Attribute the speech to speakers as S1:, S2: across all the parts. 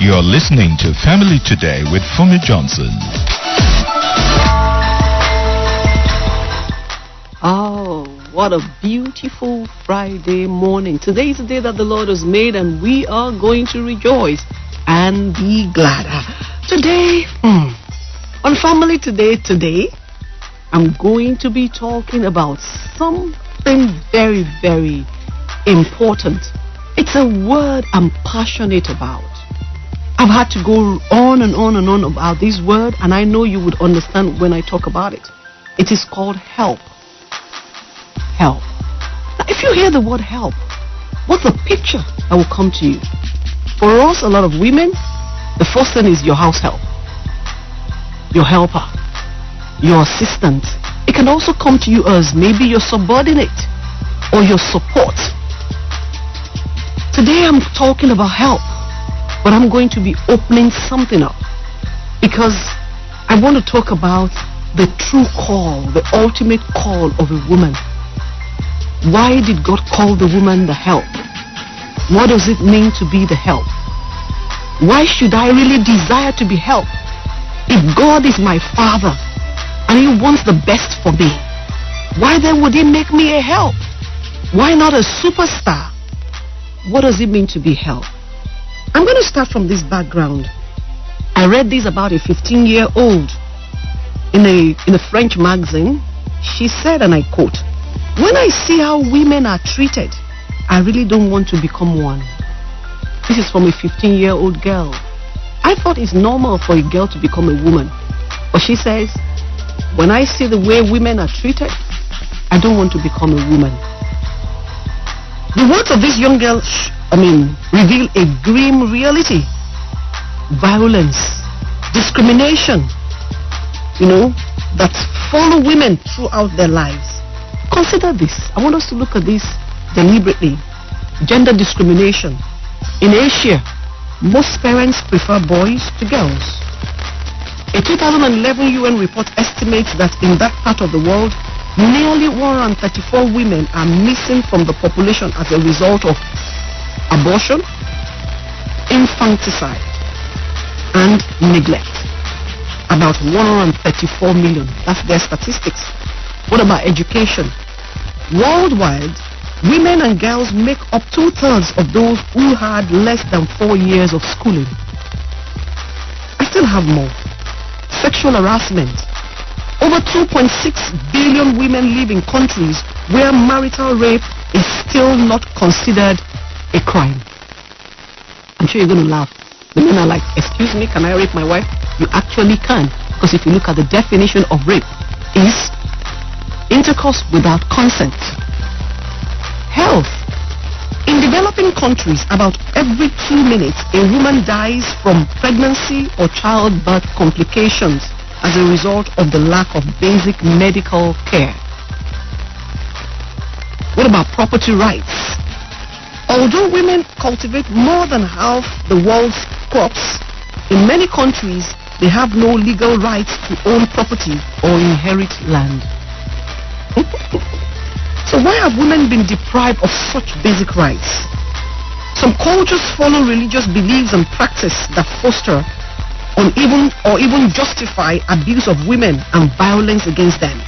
S1: You're listening to Family Today with Fumi Johnson.
S2: Oh, what a beautiful Friday morning. Today is the day that the Lord has made, and we are going to rejoice and be glad. Today, on Family Today, I'm going to be talking about something very, very important. It's a word I'm passionate about. I've had to go on and on and on about this word, and I know you would understand when I talk about it. It is called help. Help. Now, if you hear the word help, what's the picture that will come to you? For us, a lot of women, the first thing is your house help, your helper, your assistant. It can also come to you as maybe your subordinate or your support. Today I'm talking about help, but I'm going to be opening something up because I want to talk about the true call, the ultimate call of a woman. Why did God call the woman the help? What does it mean to be the help? Why should I really desire to be helped? If God is my Father and He wants the best for me, why then would He make me a help? Why not a superstar? What does it mean to be helped? I'm going to start from this background. I read this about a 15-year-old in a French magazine. She said, and I quote, "When I see how women are treated, I really don't want to become one." This is from a 15-year-old girl. I thought it's normal for a girl to become a woman. But she says, when I see the way women are treated, I don't want to become a woman. The words of this young girl, reveal a grim reality. Violence, discrimination, that follow women throughout their lives. Consider this. I want us to look at this deliberately. Gender discrimination. In Asia, most parents prefer boys to girls. A 2011 UN report estimates that in that part of the world, nearly 134 women are missing from the population as a result of abortion, infanticide, and neglect. About 134 million. That's their statistics. What about education? Worldwide, women and girls make up 2/3 of those who had less than 4 years of schooling. I still have more. Sexual harassment. Over 2.6 billion women live in countries where marital rape is still not considered a crime. I'm sure you're going to laugh. The men are like, "Excuse me, can I rape my wife?" You actually can, because if you look at the definition of rape, is intercourse without consent. Health. In developing countries, about every 2 minutes, a woman dies from pregnancy or childbirth complications as a result of the lack of basic medical care. What about property rights? Although women cultivate more than half the world's crops, in many countries, they have no legal rights to own property or inherit land. So why have women been deprived of such basic rights? Some cultures follow religious beliefs and practice that foster or even justify abuse of women and violence against them.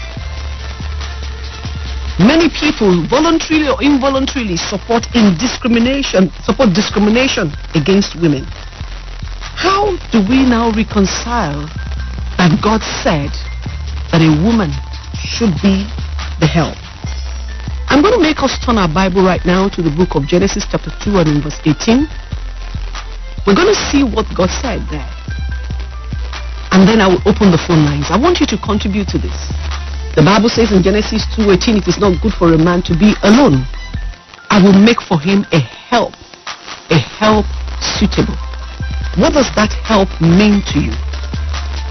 S2: Many people voluntarily or involuntarily support discrimination against women. How do we now reconcile that God said that a woman should be the help? I'm going to make us turn our Bible right now to the book of Genesis chapter 2 and in verse 18. We're going to see what God said there. And then I will open the phone lines. I want you to contribute to this. The Bible says in Genesis 2:18, it is not good for a man to be alone. I will make for him a help suitable. What does that help mean to you?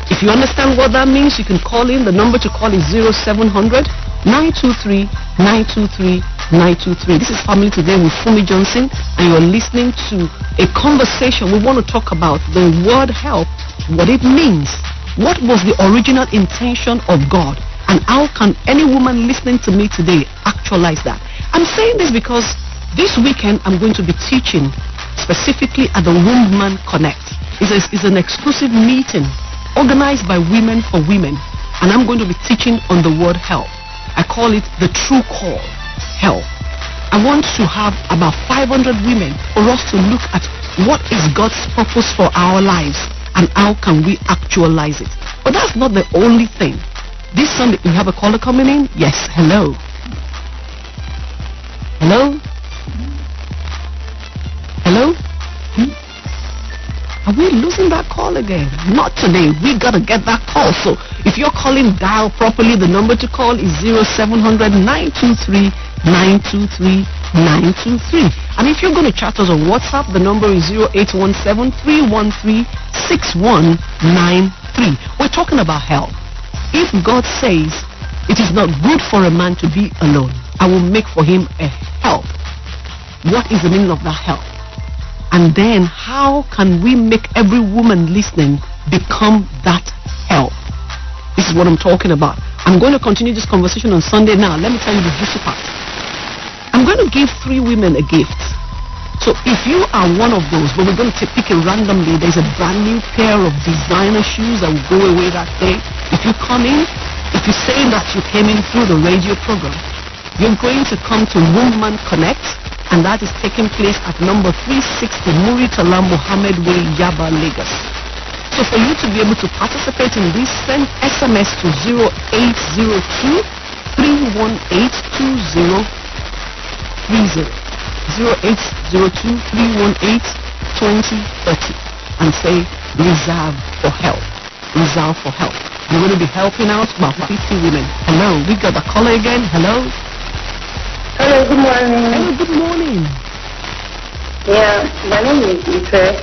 S2: If you understand what that means, you can call in. The number to call is 0700 923 923 923. This is Family Today with Fumi Johnson, and you're listening to a conversation. We want to talk about the word help, what it means, what was the original intention of God, and how can any woman listening to me today actualize that. I'm saying this because this weekend I'm going to be teaching specifically at the Woman Connect. It's an exclusive meeting organized by Women for Women, and I'm going to be teaching on the word help. I call it the true call, help. I want to have about 500 women for us to look at what is God's purpose for our lives and how can we actualize it. But that's not the only thing. This Sunday, we have a caller coming in. Yes, hello. Hello? Hello? Are we losing that call again? Not today. We gotta get that call. So if you're calling, dial properly. The number to call is 0700 923 923 923. And if you're going to chat us on WhatsApp, the number is 0817 313 6193. We're talking about help. If God says it is not good for a man to be alone, I will make for him a help. What is the meaning of that help? And then how can we make every woman listening become that help? This is what I'm talking about. I'm going to continue this conversation on Sunday. Now, let me tell you the juicy part. I'm going to give 3 women a gift. So if you are one of those, but we're going to pick it randomly, there's a brand new pair of designer shoes that will go away that day. If you come in, if you're saying that you came in through the radio program, you're going to come to Woman Connect, and that is taking place at number 360 Muritala Mohammed Way, Yaba, Lagos. So for you to be able to participate in this, send SMS to 0802 318 2030. 0802 318 2030 and say reserve for help. Reserve for help. You're going to be helping out about 50 women. Hello, we got a caller again. Hello.
S3: Hello, good morning.
S2: Hello, good morning.
S3: Yeah, my name is Ife.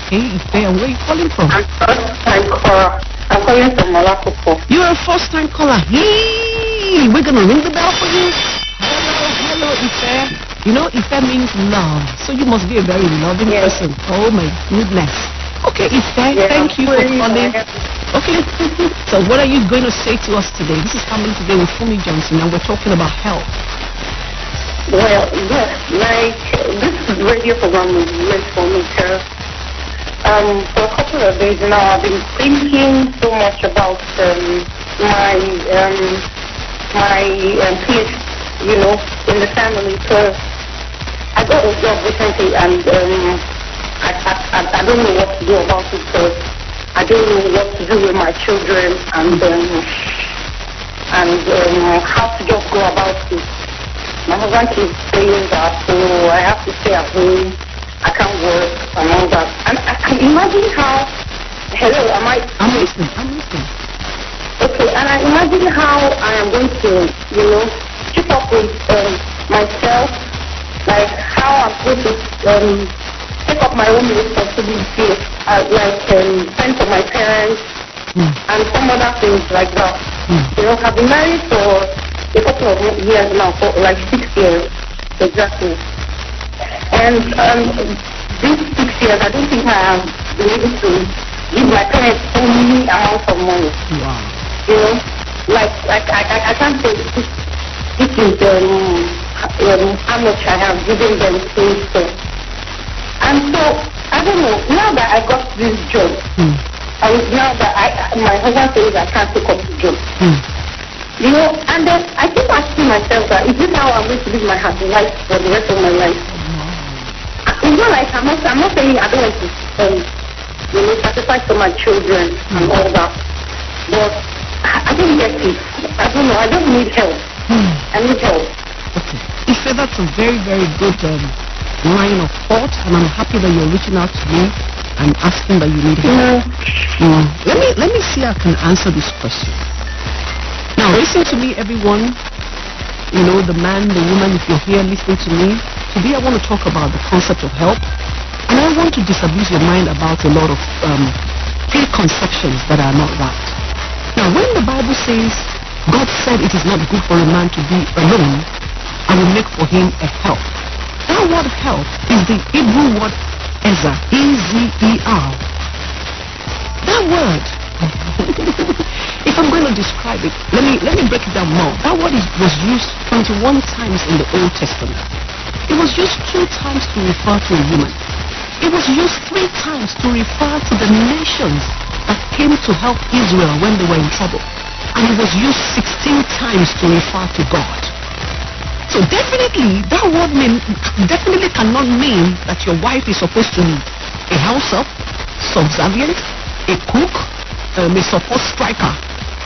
S2: Okay, Ife, and where are you calling from?
S3: I'm first-time caller. I'm calling from Malakopo.
S2: You're a first-time caller. Hey, we're going to ring the bell for you. Hello, Ife. You know, Ife means love, so you must be a very loving person. Oh my goodness. Okay, Ife, thank you for calling. Okay, so what are you going to say to us today? This is Family Today with Fumi Johnson, and we're talking about help.
S3: Well, yes, this radio program was meant for me because for a couple of days now I've been thinking so much about my place, in the family. So I got a job recently, and I don't know what to do about it. So I don't know what to do with my children and how to just go about it. My husband keeps saying that, so I have to stay at home, I can't work and all that. And I can imagine how,
S2: I'm listening.
S3: Okay, and I imagine how I am going to, keep up with myself, like how I'm going to take up my own responsibility, send for my parents, and some other things like that. I've been married for a couple of years now, for like 6 years exactly. And these 6 years, I don't think I have been able to give my parents any amount of money.
S2: Wow.
S3: I can't say this is how much I have given them so. And so, I don't know, now that I got this job, now that my husband says I can't take up the job, and then I keep asking myself that, is this how I'm going to live my happy life for the rest of my life? It's not like, I'm not saying I don't want to sacrifice for my children and all that, but I don't get it. I don't know, I just need help. I need help.
S2: Okay. Ife, that's a very, very good line of thought, and I'm happy that you're reaching out to me and asking that you need help. Let me see if I can answer this question. Now listen to me, everyone. The man, the woman, if you're here listening to me, today I want to talk about the concept of help, and I want to disabuse your mind about a lot of preconceptions that are not right. Now when the Bible says God said it is not good for a man to be alone, I will make for him a help. That word help is the Hebrew word Ezer, E-Z-E-R. That word, if I'm going to describe it, let me break it down more. That word was used 21 times in the Old Testament. It was used 2 times to refer to a woman. It was used 3 times to refer to the nations that came to help Israel when they were in trouble. And it was used 16 times to refer to God. So definitely, that word definitely cannot mean that your wife is supposed to be a house help, subservient, a cook, a support striker.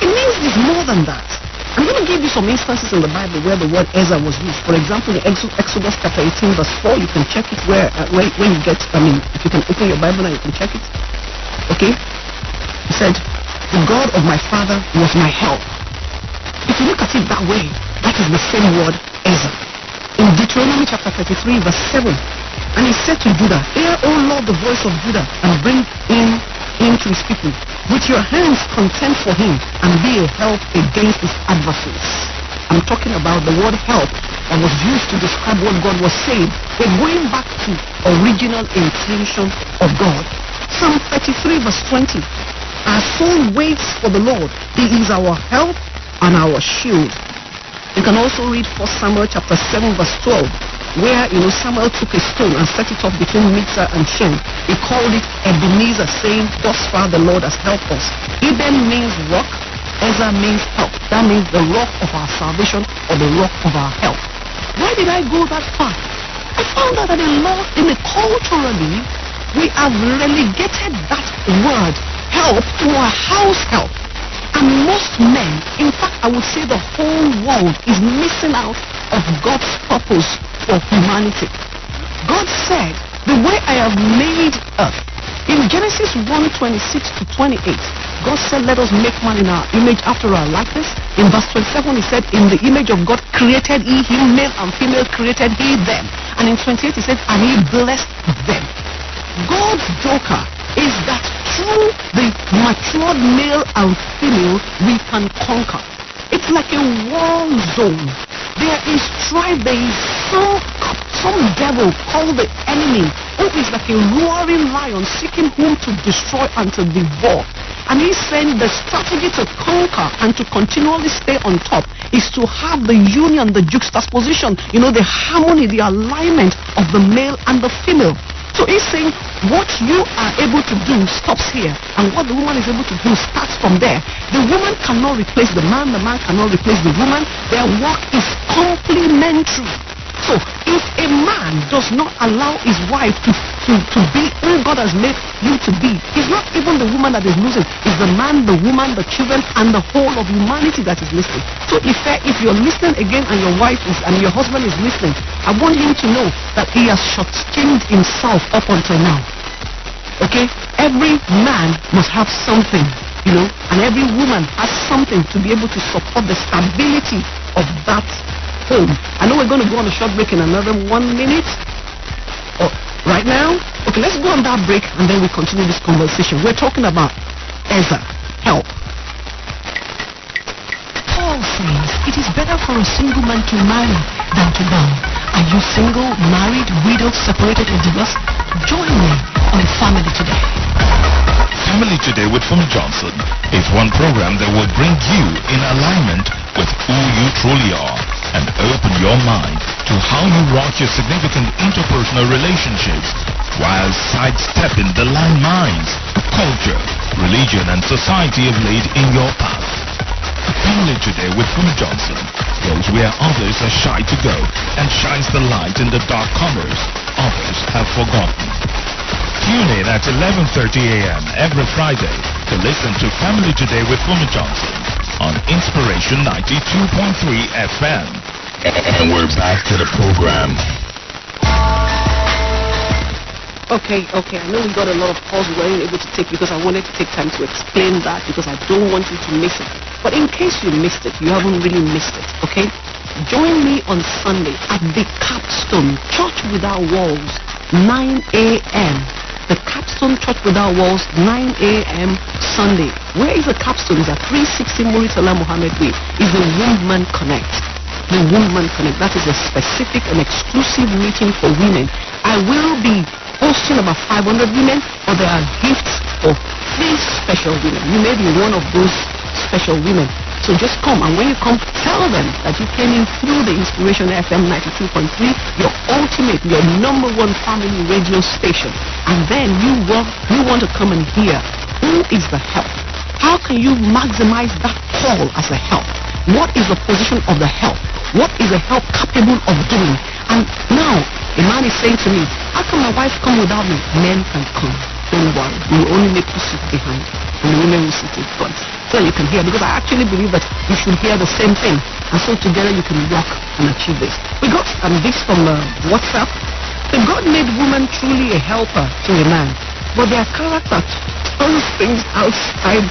S2: It means it's more than that. I'm going to give you some instances in the Bible where the word Ezer was used. For example, in Exodus chapter 18 verse 4, you can check it when you get, if you can open your Bible and you can check it. Okay? He said, the God of my father was my help. If you look at it that way, that is the same word, Ezer. In Deuteronomy chapter 33 verse 7, and he said to Judah, hear, O Lord, the voice of Judah, and bring him to his people. With your hands contend for him, and be a help against his adversaries. I'm talking about the word help that was used to describe what God was saying. We're going back to original intention of God. Psalm 33 verse 20. Our soul waits for the Lord. He is our help and our shield. You can also read 1 Samuel chapter 7 verse 12, where Samuel took a stone and set it up between Mizpah and Shen. He called it Ebenezer, saying, thus far the Lord has helped us. Eben means rock, Ezer means help. That means the rock of our salvation or the rock of our help. Why did I go that far? I found out that culturally, we have relegated that word help to a house help. And most men, in fact I would say the whole world, is missing out of God's purpose for humanity. God said, the way I have made earth. In Genesis 1:26 to 28, God said, let us make man in our image after our likeness. In verse 27 he said, in the image of God created he him, male and female created he them. And in 28 he said, and he blessed them. God's joker is that through the matured male and female we can conquer. It's like a war zone. There is strife, there is some devil called the enemy, who is like a roaring lion seeking whom to destroy and to devour. And he's saying the strategy to conquer and to continually stay on top is to have the union, the juxtaposition, the harmony, the alignment of the male and the female. So he's saying what you are able to do stops here, and what the woman is able to do starts from there. The woman cannot replace the man cannot replace the woman. Their work is complementary. So if a man does not allow his wife to be who God has made you to be, it's not even the woman that is losing, it's the man, the woman, the children, and the whole of humanity that is listening. So if you're listening again and your husband is listening, I want him to know that he has shortchanged himself up until now. Okay? Every man must have something, and every woman has something to be able to support the stability of that home. I know we're going to go on a short break in another 1 minute. Right now? Okay, let's go on that break and then we continue this conversation. We're talking about Ezer, help. Paul says it is better for a single man to marry than to die. Are you single, married, widowed, separated, or divorced? Join me on Family Today.
S1: Family Today with Fumi Johnson is one program that will bring you in alignment with who you truly are and open your mind to how you rock your significant interpersonal relationships while sidestepping the landmines culture, religion, and society have laid in your path. Family Today with Fumi Johnson goes where others are shy to go and shines the light in the dark corners others have forgotten. Tune in at 11:30 a.m. every Friday to listen to Family Today with Fumi Johnson on Inspiration 92.3 FM.
S4: And we're back to the program.
S2: Okay. I know we got a lot of calls we weren't able to take because I wanted to take time to explain that because I don't want you to miss it. But in case you missed it, you haven't really missed it, okay? Join me on Sunday at the Capstone Church Without Walls, 9 a.m. The Capstone Church Without Walls, 9 a.m. Sunday. Where is the Capstone? It's at 360 Muritala Mohammed Way. It's the Woman Connect. The Woman Connect. That is a specific and exclusive meeting for women. I will be hosting about 500 women, but there are gifts for 3 special women. You may be one of those special women. So just come, and when you come, tell them that you came in through the Inspiration FM 92.3, your ultimate, your number one family radio station. And then you want to come and hear who is the help. How can you maximize that call as a help? What is the position of the help? What is the help capable of doing? And now, a man is saying to me, how can my wife come without me? Men can come. Don't worry. We will only make you sit behind. And the women will sit in front. So you can hear. Because I actually believe that you should hear the same thing. And so together you can work and achieve this. We got this from WhatsApp. So God made woman truly a helper to a man. But their character turns things outside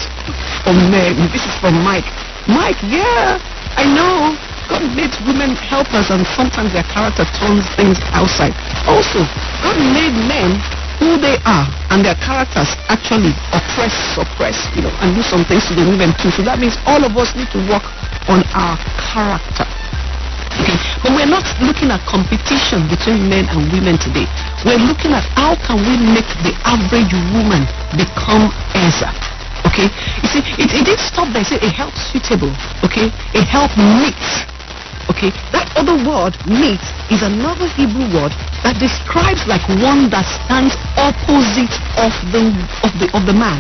S2: from men. This is from Mike. Mike, yeah, I know. God made women helpers, and sometimes their character turns things outside. Also, God made men who they are, and their characters actually suppress, and do some things to the women too. So that means all of us need to work on our character. Okay, but we're not looking at competition between men and women today. We're looking at how can we make the average woman become Ezra. Okay, you see, it didn't stop there. It said a help suitable. Okay, a help meet. Okay, that other word, meet, is another Hebrew word that describes like one that stands opposite of the man.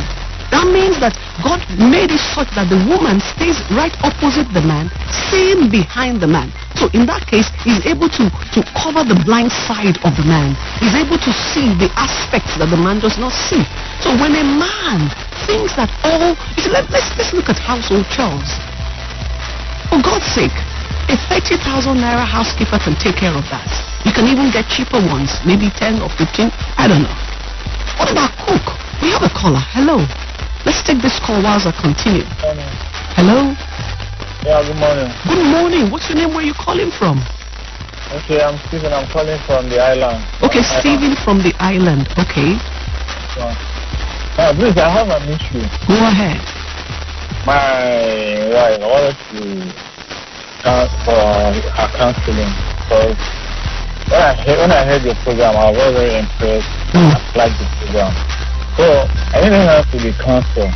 S2: That means that God made it such that the woman stays right opposite the man, same behind the man. So in that case, he's able to cover the blind side of the man. He's able to see the aspects that the man does not see. So when a man thinks that let's look at household chores. For God's sake, a 30,000 naira housekeeper can take care of that. You can even get cheaper ones, maybe 10 or 15, I don't know. What about cook? We have a caller. Hello. Let's take this call whilst I continue.
S5: Morning.
S2: Hello?
S5: Yeah, good morning.
S2: Good morning. What's your name? Where are you calling from?
S5: Okay, I'm Stephen. I'm calling from the island.
S2: Okay, Stephen from the island. Okay.
S5: Please, I have an issue.
S2: Go ahead.
S5: My wife, I wanted to for her counseling. Because when I heard your program, I was very impressed. I liked the program. So I didn't have to be counseled.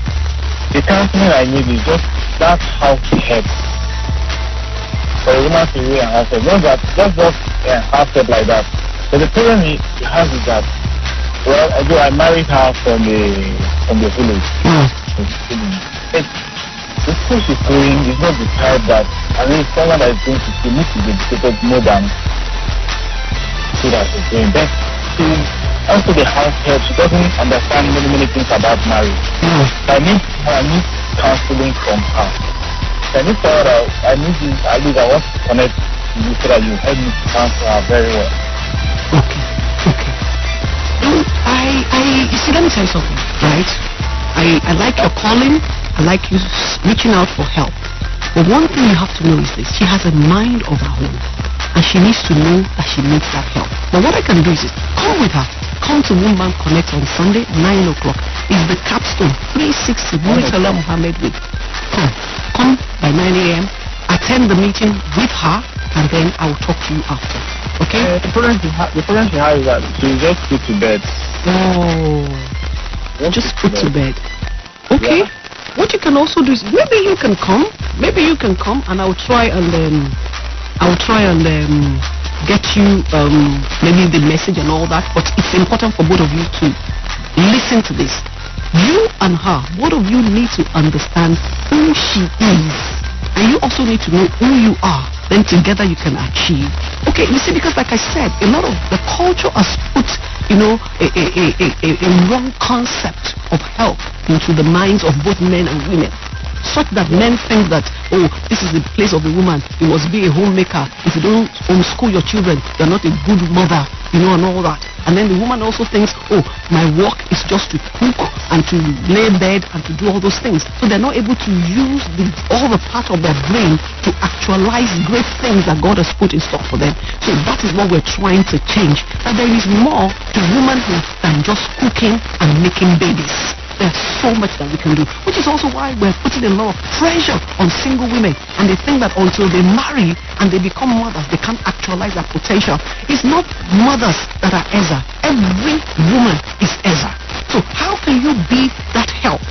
S5: The counseling I need is just that house help. For a woman to be an household. Just household like that. But the problem he has is that, well, although I married her from the village. The school she's going is not the type that, I mean, someone that is going to school needs to be educated more than she that is doing. But she, also the house help, she doesn't understand many things about marriage. So I need counseling from her. So I need to I want to connect to you so that you help me to counsel her very well.
S2: Okay. You see, let me tell you something, right? I like your calling. I like you reaching out for help. But one thing you have to know is this. She has a mind of her own. And she needs to know that she needs that help. But what I can do is come with her. Come to Woman Connect on Sunday, 9 o'clock. It's the capstone, 360, Muritala Muhammad with. Come by 9 a.m. Attend the meeting with her, and then I'll talk to you after. Okay?
S5: The problem she has is that she just put to bed.
S2: Oh. Just put to bed. Okay.
S5: Yeah.
S2: What you can also do is maybe you can come, and I'll try and get you maybe the message and all that. But it's important for both of you to listen to this. You and her, both of you need to understand who she is, and you also need to know who you are. Then together you can achieve. Okay, you see, because like I said, a lot of the culture has put, a wrong concept of help into the minds of both men and women, such that men think that, oh, this is the place of a woman. You must be a homemaker. If you don't homeschool your children, you're not a good mother, and all that. And then the woman also thinks, oh, my work is just to cook and to lay bed and to do all those things. So they're not able to use all the part of their brain to actualize great things that God has put in store for them. So that is what we're trying to change. That there is more to womanhood than just cooking and making babies. There's so much that we can do, which is also why we're putting a lot of pressure on single women, and they think that until they marry and they become mothers, they can't actualize their potential. It's not mothers that are Ezra. Every woman is Ezra. So how can you be that help?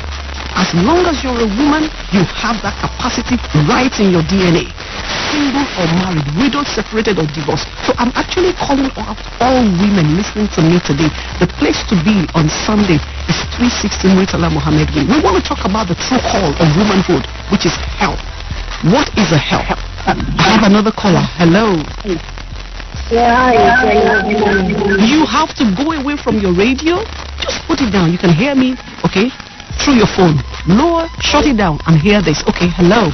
S2: As long as you're a woman, you have that capacity right in your DNA. Single or married, widowed, separated or divorced. So I'm actually calling out all women listening to me today. The place to be on Sunday is 360 Muritala Mohammed Way. We want to talk about the true call of womanhood, which is help. What is a help? I have another caller. Hello.
S3: Yeah,
S2: You have to go away from your radio. Just put it down. You can hear me, okay? Through your phone. Lower, shut it down and hear this. Okay, hello.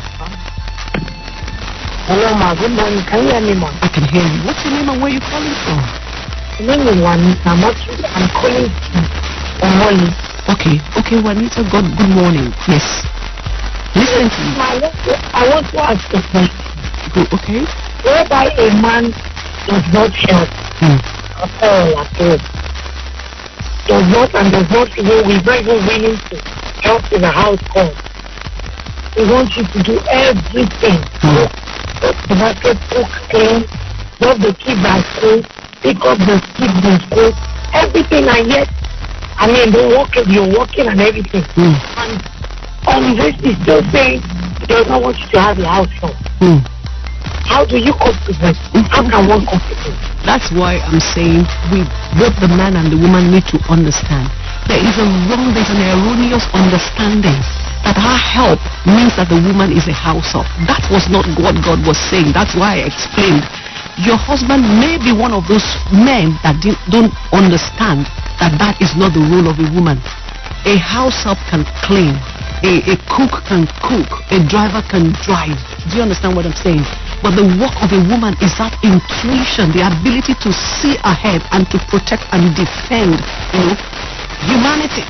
S3: Hello, ma. Good morning. Can you hear me, ma?
S2: I can hear you. What's your name and where are you calling from?
S3: My name is Juanita. I'm calling from Molly.
S2: Okay, Juanita, good morning. Yes. Listen to me.
S3: I want to ask a question.
S2: Good, okay?
S3: Whereby a man does not help at all, does not even, we're not even willing to help in the household. We want you to do everything. Go to the market, cook, clean, drop the kids at school, pick up the kids in school, everything, and yet, you're working and everything. And on this, he's still saying he does not want you to have a household. How do you cope with that? How can one cope with it?
S2: That's why I'm saying both the man and the woman need to understand. There's an erroneous understanding that our help means that the woman is a house help. That was not what God was saying. That's why I explained. Your husband may be one of those men that don't understand that is not the role of a woman. A house help can clean. A cook can cook. A driver can drive. Do you understand what I'm saying? But the work of a woman is that intuition, the ability to see ahead and to protect and defend, humanity,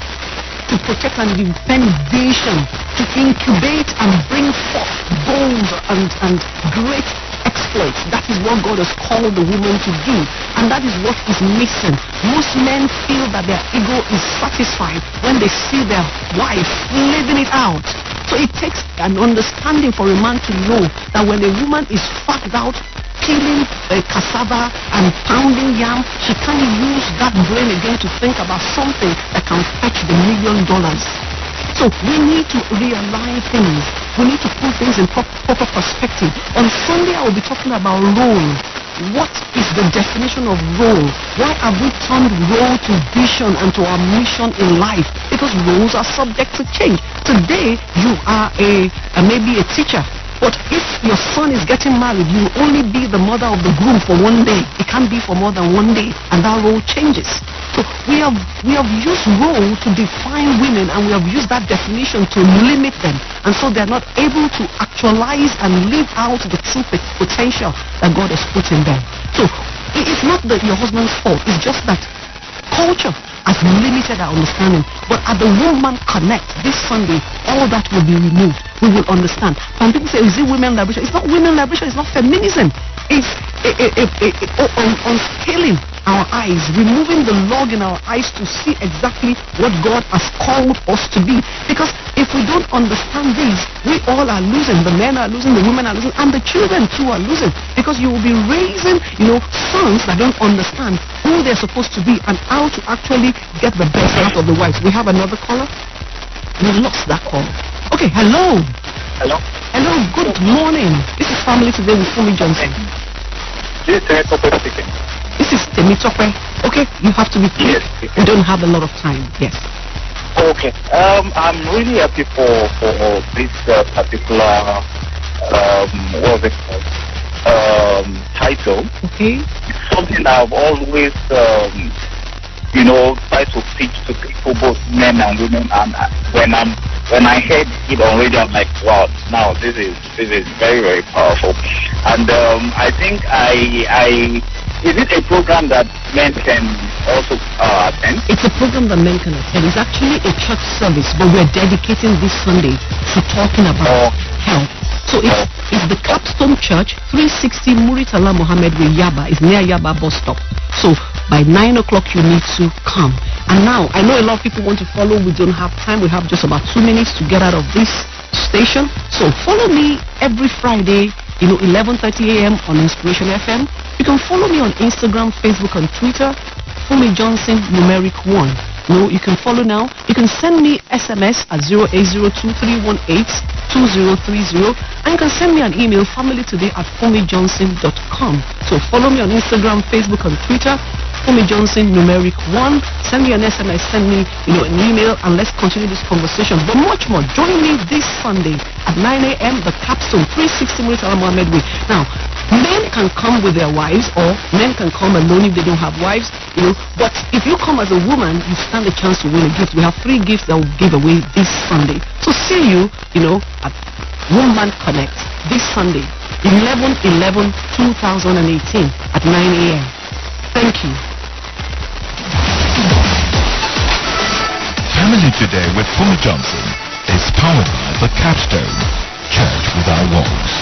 S2: to protect and defend vision, to incubate and bring forth bold and great exploits. That is what God has called the woman to do, and that is what is missing. Most men feel that their ego is satisfied when they see their wife living it out. So it takes an understanding for a man to know that when a woman is fucked out, peeling cassava and pounding yam, she can't use that brain again to think about something that can fetch the $1 million. So we need to realign things. We need to put things in proper perspective. On Sunday, I will be talking about role. What is the definition of role? Why have we turned role to vision and to our mission in life? Because roles are subject to change. Today, you are maybe a teacher. But if your son is getting married, you will only be the mother of the groom for one day. It can't be for more than one day, and that role changes. So we have used role to define women, and we have used that definition to limit them, and so they're not able to actualize and live out the true potential that God has put in them. So it's not that your husband's fault. It's just that culture has limited our understanding. But at the Woman Connect this Sunday, all that will be removed. We will understand. And people say, is it women liberation? It's not women liberation. It's not feminism. It's unscaling our eyes, removing the log in our eyes to see exactly what God has called us to be. Because if we don't understand this, we all are losing. The men are losing, the women are losing, and the children too are losing. Because you will be raising, sons that don't understand who they're supposed to be and how to actually get the best out of the wives. We have another caller. We lost that call. Okay, hello.
S5: Hello.
S2: Hello, good morning. This is Family Today with Fumi Johnson.
S5: This is Temitope speaking.
S2: This is Temitope. Okay, you have to be quick.
S5: Yes.
S2: We don't have a lot of time. Yes.
S5: Okay. I'm really happy for this particular what's it called? Title.
S2: Okay.
S5: It's something I've always try to teach to people, both men and women. And when I heard it on radio, I'm like, wow, now this is very, very powerful. And I think is it a program that men can also attend?
S2: It's a program that men can attend. It's actually a church service, but we're dedicating this Sunday to talking about health. So it's the Capstone Church, 360 Muritala Mohammed Way, Yaba. It's near Yaba bus stop. So by 9 o'clock you need to come. And now, I know a lot of people want to follow. We don't have time. We have just about 2 minutes to get out of this station. So follow me every Friday, 11:30 a.m. on Inspiration FM. You can follow me on Instagram, Facebook, and Twitter, Fumi Johnson numeric 1. No, you can follow now. You can send me SMS at 0802-318-2030, and you can send me an email, familytoday@fumijohnson.com. So follow me on Instagram, Facebook, and Twitter. Fumi Johnson numeric 1. Send me an SMS, send me an email, and let's continue this conversation. But much more. Join me this Sunday at 9 a.m. the Capstone 360 Muritala Mohammed Way. Now, men can come with their wives, or men can come alone if they don't have wives. But if you come as a woman, you stand a chance to win a gift. We have 3 gifts that we'll give away this Sunday. So see you, at Woman Connect this Sunday, 11/11/2018 at 9 a.m. Thank you.
S1: Family Today with Fumi Johnson is powered by the Capstone Church Without Walls.